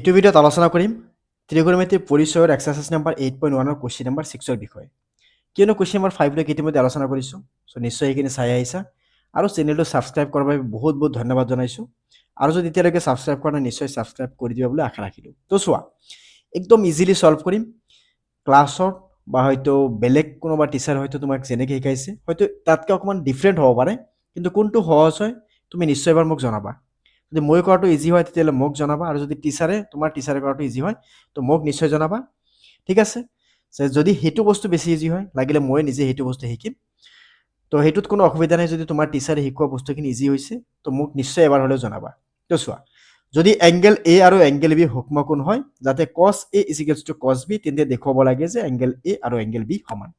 এইটো ভিডিঅ'ত আলোচনা কৰিম ত্ৰিকোণমিতিৰ পৰিচয়ৰ এক্সাৰচাইজ নাম্বাৰ 8.1 কুৱেশ্যন নাম্বাৰ 6 বিষয়ে। কিয়নো কুৱেশ্যন নাম্বাৰ 5 লৈ ইতিমধ্যে আলোচনা কৰিছোঁ। সো নিশ্চয় এইখিনি চাই আহিছা আৰু চেনেলটো ছাবস্ক্ৰাইব কৰাৰ বাবে বহুত বহুত ধন্যবাদ জনাইছোঁ। আৰু যদি এতিয়ালৈকে ছাবস্ক্ৰাইব কৰা নাই নিশ্চয় ছাবস্ক্ৰাইব কৰি দিবা বুলি আশা ৰাখিলোঁ। তো চোৱা একদম ইজিলি সলভ কৰিম। ক্লাছত বা হয়তো বেলেগ কোনোবা টিচাৰ হয়তো তোমাক যেনেকৈ শিকাইছে হয়তো তাতকৈ অকণমান ডিফাৰেণ্ট হ'ব পাৰে, কিন্তু কোনটো সহজ হয় তুমি নিশ্চয় এবাৰ মোক জনাবা। যদি মই কৰাটো ইজি হয় তেতিয়াহ'লে মোক জনাবা, আৰু যদি তোমাৰ টিচাৰে কৰাটো ইজি হয় তো মোক নিশ্চয় জনাবা। ঠিক আছে, যদি সেইটো বস্তু বেছি ইজি হয় লাগিলে মই নিজে সেইটো বস্তু শিকিম। তো সেইটোত কোনো অসুবিধা নাই। যদি তোমাৰ টিচাৰে শিকোৱা বস্তুখিনি ইজি হৈছে তো মোক নিশ্চয় এবাৰ হ'লেও জনাবা। তো চোৱা, যদি এংগেল এ আৰু এংগেল বি সূক্ষ্মকোণ হয় যাতে cos a is equals to cos b, তেন্তে দেখুৱাব লাগে যে এংগেল এ আৰু এংগেল বি সমান।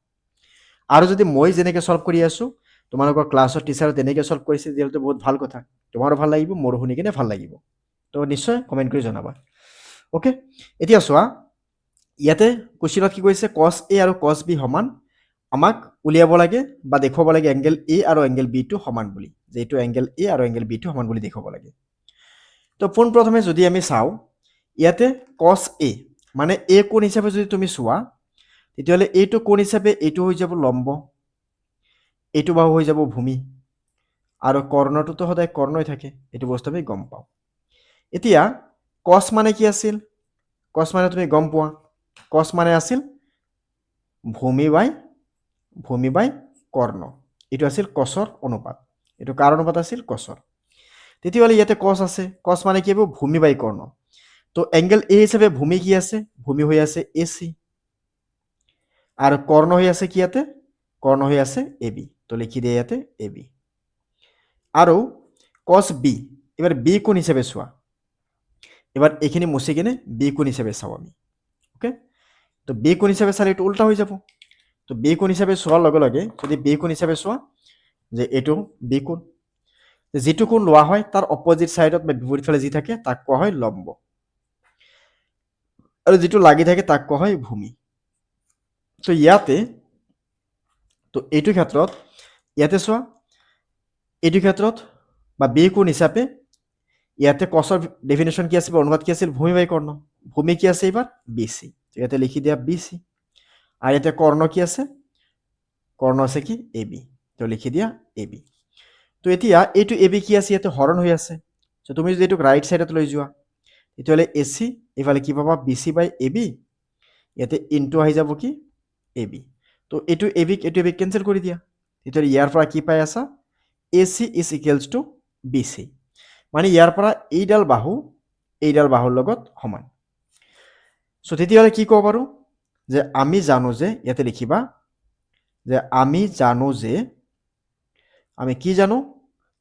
আৰু যদি মই যেনেকৈ সলভ কৰি আছোঁ তোমালোকৰ ক্লাছৰ টিচাৰে তেনেকৈ সলভ কৰিছে তেতিয়াহ'লে বহুত ভাল কথা, তোমাৰো ভাল লাগিব, মোৰো শুনি কিনে ভাল লাগিব। তো নিশ্চয় কমেণ্ট কৰি জনাবা। অ'কে, এতিয়া চোৱা ইয়াতে কুৱেশ্যনত কি কৈছে, cos a আৰু cos b সমান। আমাক উলিয়াব লাগে বা দেখুৱাব লাগে এংগেল এ আৰু এংগেল বি টো সমান বুলি, যে এইটো এংগেল এ আৰু এংগেল বি টো সমান বুলি দেখুৱাব লাগে। তো পোনপ্ৰথমে যদি আমি চাওঁ ইয়াতে cos a মানে a কোণ হিচাপে যদি তুমি চোৱা তেতিয়াহ'লে এইটো কোণ হিচাপে এইটো হৈ যাব লম্ব, এইটো বাহু হৈ যাব ভূমি, আৰু কৰ্ণটোতো সদায় কৰ্ণই থাকে, এইটো বস্তু আমি গম পাওঁ। এতিয়া cos মানে কি আছিল? cos মানে তুমি গম পোৱা, cos মানে আছিল ভূমি বাই কৰ্ণ। এইটো আছিল cosৰ অনুপাত, এইটো কাৰ অনুপাত আছিল? cosৰ। তেতিয়াহ'লে ইয়াতে cos আছে, cos মানে কি হ'ব? ভূমি বাই কৰ্ণ। তো এংগেল এ হিচাপে ভূমি কি আছে? ভূমি হৈ আছে AC, আৰু কৰ্ণ হৈ আছে কি ইয়াতে? কৰ্ণ হৈ আছে AB। তো লিখি দিয়ে ইয়াতে AB। আৰু cos b, এবাৰ b কোণ হিচাপে চোৱা। এবাৰ এইখিনি মুছি কিনে b কোণ হিচাপে চাওঁ আমি। ওকে, তো b কোণ হিচাপে চালে এইটো উল্টা হৈ যাব। তো b কোণ হিচাপে চোৱাৰ লগে লগে যদি b কোণ হিচাপে চোৱা যে এইটো b কোণ, যিটো কোণ লোৱা হয় তাৰ অপজিট ছাইডত বা বিপৰীত ফালে যি থাকে তাক কোৱা হয় লম্ব, আৰু যিটো লাগি থাকে তাক কোৱা হয় ভূমি। তো ইয়াতে তো এইটো ক্ষেত্ৰত ইয়াতে চোৱা, এইটো ক্ষেত্ৰত বা বি কোণ হিচাপে ইয়াতে কছৰ ডেফিনেশ্যন কি আছিল? অনুপাত কি আছিল? ভূমি বাই কৰ্ণ। ভূমি কি আছে এইবাৰ? BC। ইয়াতে লিখি দিয়া BC। আৰু ইয়াতে কৰ্ণ কি আছে? কৰ্ণ আছে কি? AB। তো লিখি দিয়া AB। তো এতিয়া এইটো AB কি আছে? ইয়াতে হৰণ হৈ আছে। তো তুমি যদি এইটোক ৰাইট ছাইডত লৈ যোৱা তেতিয়াহ'লে AC এইফালে কি পাবা? BC বাই AB। ইয়াতে ইনটু আহি যাব কি? AB। তো এইটো AB কেঞ্চেল কৰি দিয়া, তেতিয়াহ'লে ইয়াৰ পৰা কি পাই আছা? AC is equals to BC। মানে ইয়াৰ পৰা এইডাল বাহুৰ লগত সমান। চ' তেতিয়াহ'লে কি ক'ব পাৰোঁ? যে আমি জানো যে, ইয়াতে লিখিবা যে আমি জানো যে, আমি কি জানো?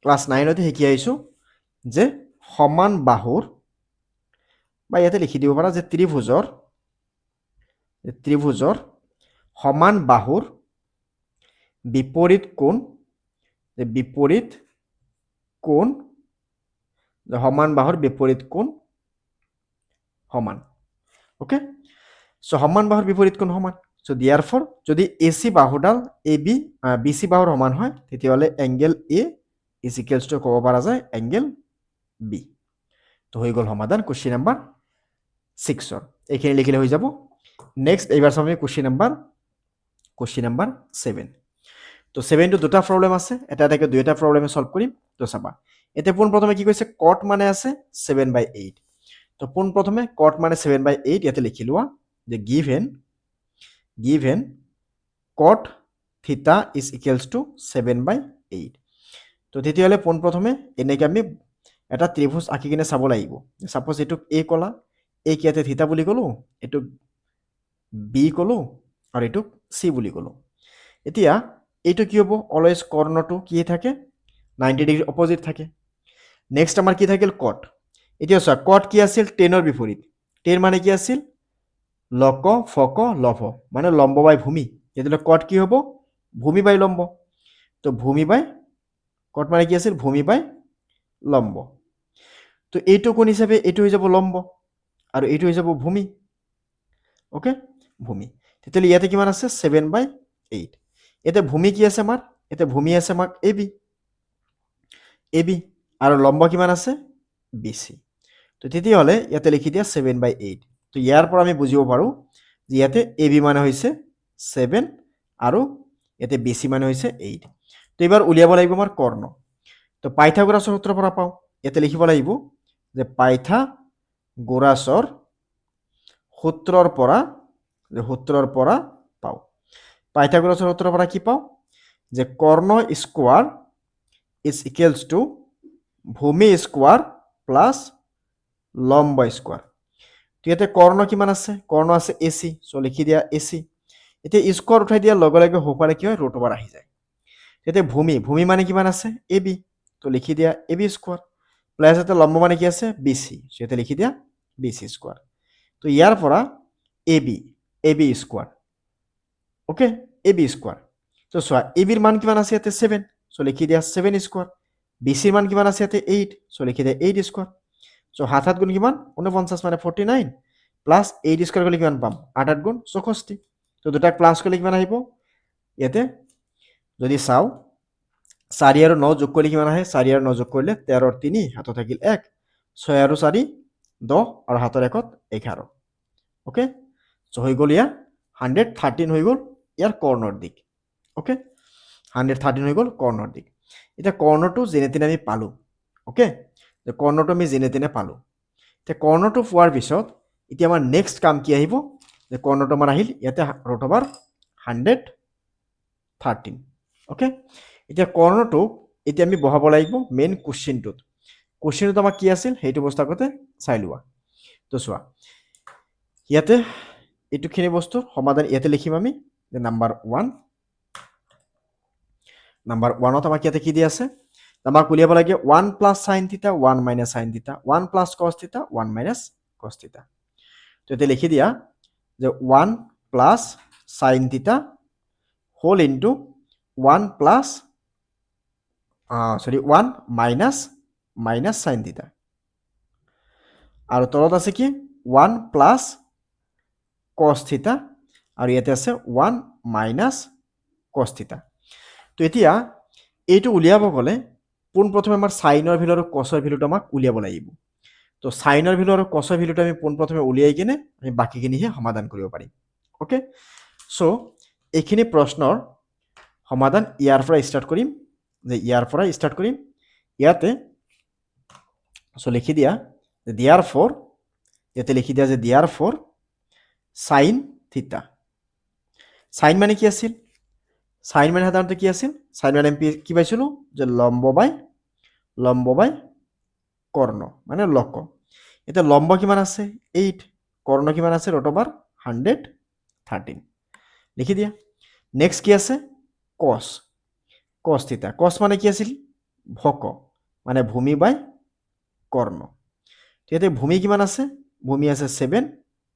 ক্লাছ 9তে শিকি আহিছোঁ যে সমান বাহুৰ, বা ইয়াতে লিখি দিব পাৰা যে ত্ৰিভুজৰ সমান বাহুৰ বিপৰীত কোণ, সমান বাহুৰ বিপৰীত কোণ সমান। ওকে, চ' সমান বাহুৰ বিপৰীত কোণ সমান। চ' দিয়াৰ ফৰ যদি AC বাহুডাল BC বাহুৰ সমান হয় তেতিয়াহ'লে angle A is equals to ক'ব পৰা যায় এংগেল B। তো হৈ গ'ল সমাধান কুৱেশ্যন নাম্বাৰ 6ৰ। এইখিনি লিখিলে হৈ যাব। নেক্সট এইবাৰ চাম আমি কুৱেশ্যন নাম্বাৰ 7। তো 7টো দুটা প্ৰব্লেম আছে, এটা এটাকে দুইটা প্ৰব্লেমে সলভ কৰিম। তো চাবা এতিয়া পোনপ্ৰথমে কি কৈছে? কট মানে আছে 7/8। তো পোনপ্ৰথমে কট মানে 7/8 ইয়াতে লিখি লোৱা যে গিভেন কট থিটা ইজ ইকুৱেলছ টু 7/8। তো তেতিয়াহ'লে পোনপ্ৰথমে এনেকৈ আমি এটা ত্ৰিভুজ আঁকি কিনে চাব লাগিব। ছাপ'জ এইটোক A ক'লা, এইক ইয়াতে থিটা বুলি ক'লোঁ, এইটোক B ক'লোঁ, আৰু এইটোক C বুলি ক'লোঁ। এতিয়া এইটো কি হ'ব? অলৱেজ কৰ্ণটো কি থাকে? 90 ডিগ্ৰী অপজিট থাকে। নেক্সট আমাৰ কি থাকিল? কট। এতিয়া চোৱা, কট কি আছিল? টেনৰ বিপৰীত। টেন মানে কি আছিল? লক ফক লভ, মানে লম্ব বাই ভূমি। তেতিয়াহ'লে কট কি হ'ব? ভূমি বাই লম্ব। তো কট মানে কি আছিল? ভূমি বাই লম্ব। তো এইটো কোণ হিচাপে এইটো হৈ যাব লম্ব, আৰু এইটো হৈ যাব ভূমি। ওকে, ভূমি। তেতিয়াহ'লে ইয়াতে কিমান আছে? 7/8। এতিয়া ভূমি কি আছে আমাৰ? এতিয়া ভূমি আছে আমাৰ AB, আৰু লম্ব কিমান আছে? BC। তো তেতিয়াহ'লে ইয়াতে লিখি দিয়া 7/8 তো ইয়াৰ পৰা আমি বুজিব পাৰোঁ যে ইয়াতে AB মানে হৈছে 7 আৰু ইয়াতে BC মানে হৈছে 8 তো এবাৰ উলিয়াব লাগিব আমাৰ কৰ্ণ তো পাইথাগোৰাছৰ সূত্ৰৰ পৰা পাওঁ ইয়াতে লিখিব লাগিব যে পাইথাগোৰাছৰ সূত্ৰৰ পৰা পাওঁ পাইথাগোৰাছৰ সূত্ৰৰ পৰা কি পাওঁ যে কৰ্ণ স্কোৱাৰ ইজ ইকুৱেলছ টু ভূমি স্কোৱাৰ প্লাছ লম্ব স্কোৱাৰ তো ইয়াতে কৰ্ণ কিমান আছে কৰ্ণ আছে AC সো লিখি দিয়া AC এতিয়া স্কোৱাৰ উঠাই দিয়াৰ লগে লগে হোপালে কি হয় ৰুট ওভাৰ আহি যায় এতিয়া ভূমি মানে কিমান আছে AB তো লিখি দিয়া AB স্কোৱাৰ প্লাছ এটা লম্ব মানে কি আছে BC সো ইয়াতে লিখি দিয়া BC স্কোৱাৰ তো ইয়াৰ পৰা AB square okay AB square তো চোৱা AB ৰ মান কিমান আছে ইয়াতে 7 সো লিখি দিয়া 7 স্কোৱাৰ BC ৰ মান কিমান আছে ইয়াতে 8 সো লিখি দিয়া 8 স্কোৱাৰ সো হাত হাত গুণ কিমান 49 মানে 49 প্লাস 8 স্কোয়ার করলে কিমান পাম 8 8 গুণ 64 তো দুটাক প্লাস করলে কিমান আহিব ইয়াতে যদি চাও 4 আৰু 9 যোগ কৰিলে কিমান আহে 4 আৰু 9 যোগ কৰিলে 13 আৰু 3 হাতত থাকিল 1 6 আৰু 4 10 আৰু হাতৰ একত 11 ওকে সো হৈ গল ইয়াৰ 113 হৈ গল ইয়াৰ কৰ্ণৰ দিক ওকে 113 হৈ গল কৰ্ণৰ দিক এটা কৰ্ণটো যেনে তেনে আমি পালো ওকে যে কৰ্ণটো আমি যেনে তেনে পালো তে কৰ্ণটো পোৱাৰ পিছত এতিয়া আমাৰ নেক্সট কাম কি আহিব যে কৰ্ণটো আমাৰ আহিল ইয়াতে ৰুট ওভাৰ 113 ওকে এতিয়া কৰ্ণটো এতিয়া আমি বহাব লাগিব মেইন কোশ্চেনটোত আমাৰ কি আছিল সেইটো বস্তু আগতে চাই লোৱা তো চোৱা ইয়াতে এইটোখিনি বস্তুৰ সমাধান ইয়াতে লিখিম আমি যে নাম্বাৰ 1 ত আমাক ইয়াতে কি দি আছে আমাক উলিয়াব লাগে 1 প্লাস sin থিটা 1 মাইনাস sin থিটা 1 প্লাস cos থিটা 1 মাইনাস cos থিটা তো এতে লিখি দিয়া যে 1 plus sin theta whole into 1 plus 1 minus sin theta আৰু তলত আছে কি 1 প্লাস cos থিটা আৰু ইয়াতে আছে 1 মাইনাস cos থিটা তো এতিয়া এইটো উলিয়াব গলে পোনপ্ৰথমে আমাৰ সাইনৰ ভ্যালু আৰু কসৰ ভ্যালুটো আমাক উলিয়াব লাগিব তো সাইনৰ ভ্যালু আৰু কসৰ ভ্যালুটো আমি পোনপ্ৰথমে উলিয়াই কিনে আমি বাকিখিনিহে সমাধান কৰিব পাৰিম ওকে সো এইখিনি প্ৰশ্নৰ সমাধান ইয়াৰ পৰা ষ্টাৰ্ট কৰিম ইয়াতে সো লিখি দিয়া যে therefore ইয়াতে লিখি দিয়া যে therefore sin থিটা sin মানে কি আছিল sin মানে সাধাৰণতে কি আছিল sin মানে আমি কি পাইছিলো যে লম্ব বাই কৰ্ণ মানে লক এটা লম্ব কিমান আছে 8 কৰ্ণ কিমান আছে ৰুট ওভাৰ 113 লিখি দিয়া নেক্সট কি আছে cos থিটা cos মানে কি আছিল ভক মানে ভূমি বাই কৰ্ণ ইয়াতে ভূমি কিমান আছে ভূমি আছে 7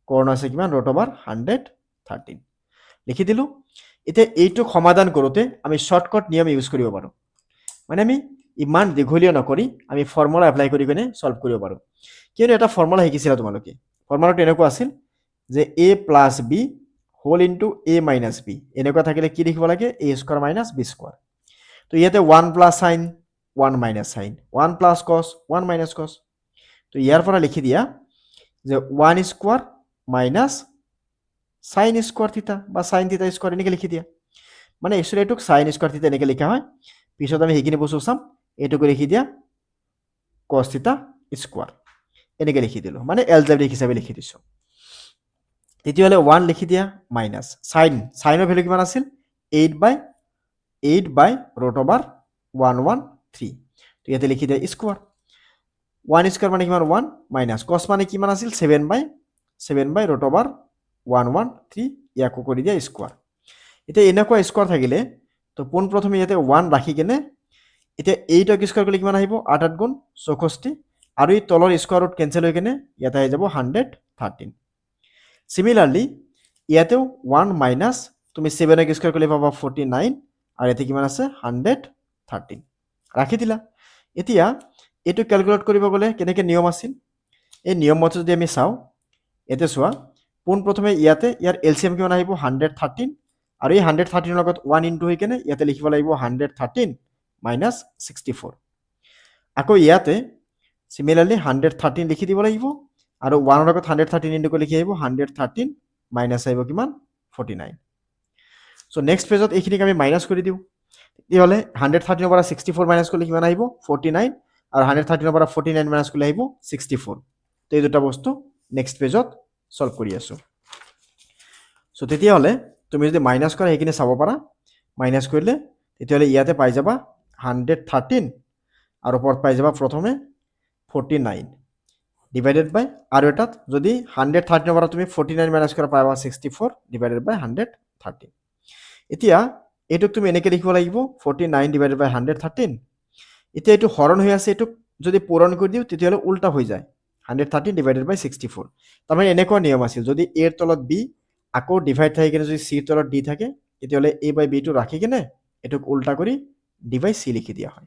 কৰ্ণ আছে কিমান ৰুট ওভাৰ 113 লিখি দিলো এতিয়া এইটো সমাধান কৰোতে আমি শৰ্টকাট নিয়ম ইউজ কৰিব পাৰো মানে আমি ইমান দীঘলীয়া নকৰি আমি ফৰ্মুলা এপ্লাই কৰি কিনে সলভ কৰিব পাৰো কিয়নো এটা ফৰ্মুলা শিকিছিলা তোমালোকে ফৰ্মুলাটো এনেকুৱা আছিল যে a plus b whole into a minus b এনেকুৱা থাকিলে কি লিখিব লাগে a square minus b square তো ইয়াতে 1 plus sin 1 minus sin 1 plus cos 1 minus cos তো ইয়াৰ পৰা লিখি দিয়া যে 1 স্কয়াৰ মাইনাস sin স্কয়াৰ থিটা বা sin থিটা স্কয়াৰ এনেকৈ লিখি দিয়া মানে একচুয়ালি এটুক sin স্কয়াৰ থিটা এনেকৈ লিখা হয় পিছত আমি সেইখিনি বস্তু চাম এটুকু লিখি দিয়া cos থিটা স্কয়াৰ এনেকৈ লিখি দিলো মানে এলজেব্ৰিক হিচাপে লিখি দিছো তেতিয়াহলে 1 লিখি দিয়া মাইনাস সাইনৰ ভ্যালু কিমান আছিল 8 বাই ৰুট ওভাৰ 113 তো ইয়াতে লিখি দিয়া স্কয়াৰ 1 স্কয়াৰ মানে কিমান 1 মাইনাস cos মানে কিমান আছিল 7 বাই ৰুট ওভাৰ 113 ইয়াকো কৰি দিয়া স্কয়াৰ এতিয়া এনেকুৱা স্কয়াৰ থাকিলে তো পোনপ্ৰথমে ইয়াতে 1 ৰাখি কিনে এতিয়া 8 ক স্কয়াৰ কৰিলে কিমান আহিব 8 8 গুণ 64 আৰু এই তলৰ স্কয়াৰ ৰুট কেনসেল হৈ কিনে ইয়াতে আহি যাব 113 সিমিলাৰলি ইয়াতেও 1 মাইনাস তুমি 7 ক স্কয়াৰ কৰিলে পাবা 49 আৰু ইয়াতে কিমান আছে 113 ৰাখি দিলা এতিয়া এটো ক্যালকুলেট কৰিব গলে কেনেকৈ নিয়ম আছিল এই নিয়ম মতে যদি আমি চাও এতে চোৱা পোনপ্ৰথমে ইয়াতে ইয়াৰ এলসিএম কিমান আহিব 113 আৰু এই 113 লগত 1 ইনটু হৈ কিনে ইয়াতে লিখিব লাগিব 113 মাইনাস 64 আকৌ ইয়াতে চিমিলাৰলি 113 লিখি দিব লাগিব আৰু 1ৰ আগত 113 ইনটু কৰি লিখি আহিব 113 মাইনাছ আহিব কিমান 49 চ' নেক্সট পেজত এইখিনিক আমি মাইনাছ কৰি দিওঁ তেতিয়াহ'লে 113ৰ পৰা 64 মাইনাছ কৰিলে কিমান আহিব 49 আৰু 113ৰ পৰা 49 মাইনাছ কৰিলে আহিব 64 তো এই দুটা বস্তু নেক্সট পেজত সলভ কৰি আছো চ' তেতিয়াহ'লে তুমি যদি মাইনাছ কৰা সেইখিনি চাব পাৰা মাইনাছ কৰিলে তেতিয়াহ'লে ইয়াতে পাই যাবা 113 আৰু ওপৰত পাই যাবা প্ৰথমে 49 ডিভাইডেড বাই আৰু এটাত যদি 113ৰ পৰা তুমি 49 মাইনাছ কৰা পাবা 64 ডিভাইডেড বাই 113 এতিয়া এইটোক তুমি এনেকৈ লিখিব লাগিব 49 ডিভাইডেড বাই 113 এতিয়া এইটো হৰণ হৈ আছে এইটোক যদি পূৰণ কৰি দিওঁ তেতিয়াহ'লে উল্টা হৈ যায় 113 ডিভাইডেড বাই 64 তাৰমানে এনেকুৱা নিয়ম আছিল যদি এৰ তলত বি আকৌ ডিভাইড থাকি কিনে যদি চিৰ তলত ডি থাকে তেতিয়াহ'লে এ বাই বিটো ৰাখি কিনে এটোক উল্টা কৰি ডি বাই চি লিখি দিয়া হয়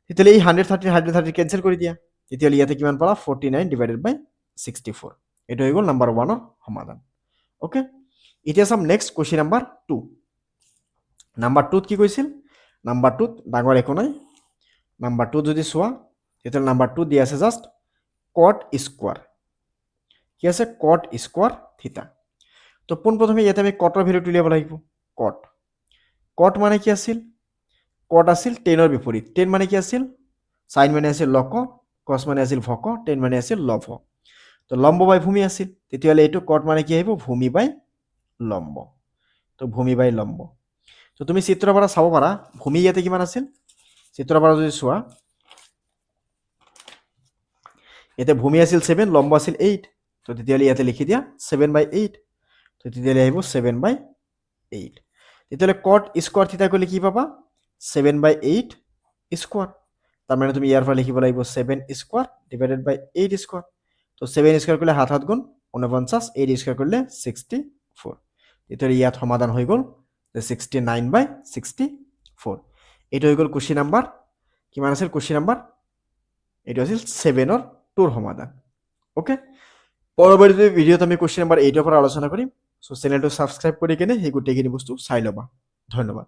তেতিয়াহ'লে এই 113 কেনচেল কৰি দিয়া তেতিয়াহ'লে ইয়াতে কিমান পালা 49 ডিভাইডেড বাই 64 এইটো হৈ গ'ল নাম্বাৰ 1ৰ সমাধান ওকে এতিয়া চাম নেক্সট কুৱেশ্যন নাম্বাৰ 2 নাম্বাৰ 2ত কি কৈছিল নাম্বাৰ 2ত ডাঙৰ একো নাই নাম্বাৰ 2 যদি চোৱা তেতিয়াহ'লে নাম্বাৰ 2 দিয়া আছে জাষ্ট কট স্কোৱাৰ কি আছে কট স্কোৱাৰ থিটা তো পোনপ্ৰথমে ইয়াতে আমি কটৰ ভেলুটো উলিয়াব লাগিব কট কট মানে কি আছিল কট আছিল 10ৰ বিপৰীত 10 মানে কি আছিল সাইন মানে আছিল লক কস মানে আছিল ভক 10 মানে আছিল লভ তো লম্ব বাই ভূমি আছিল তেতিয়াহ'লে এইটো কট মানে কি আহিব ভূমি বাই লম্ব তো ভূমি বাই লম্ব তো তুমি চিত্ৰৰ পৰা চাব পাৰা ভূমি ইয়াতে কিমান আছিল চিত্ৰৰ পৰা যদি চোৱা ইয়াতে ভূমি আছিল 7 লম্ব আছিল 8 তো তেতিয়াহ'লে ইয়াতে লিখি দিয়া 7/8 তো তেতিয়াহ'লে আহিব 7/8 তেতিয়াহ'লে কট স্কোৱাৰ থিটা কৰিলে কি পাবা 7/8 স্কোৱাৰ তাৰমানে তুমি ইয়াৰ পৰা লিখিব লাগিব 7 স্কোৱাৰ ডিভাইডেড বাই 8 স্কোৱাৰ তো 7 স্কোৱাৰ কৰিলে 7 7 গুণ 49 8 স্কোৱাৰ কৰিলে 64 তেতিয়াহ'লে ইয়াত সমাধান হৈ গ'ল 69/64 এইটো হৈ গ'ল কুৱেশ্যন নাম্বাৰ কিমান আছিল কুৱেশ্যন নাম্বাৰ এইটো আছিল 7ৰ 2ৰ সমাধান ওকে পৰৱৰ্তী ভিডিঅ'ত আমি কুৱেশ্যন নাম্বাৰ 8ৰ পৰা আলোচনা কৰিম সো চেনেলটো সাবস্ক্ৰাইব কৰি কিনে সেই গোটেইখিনি বস্তু চাই ল'বা ধন্যবাদ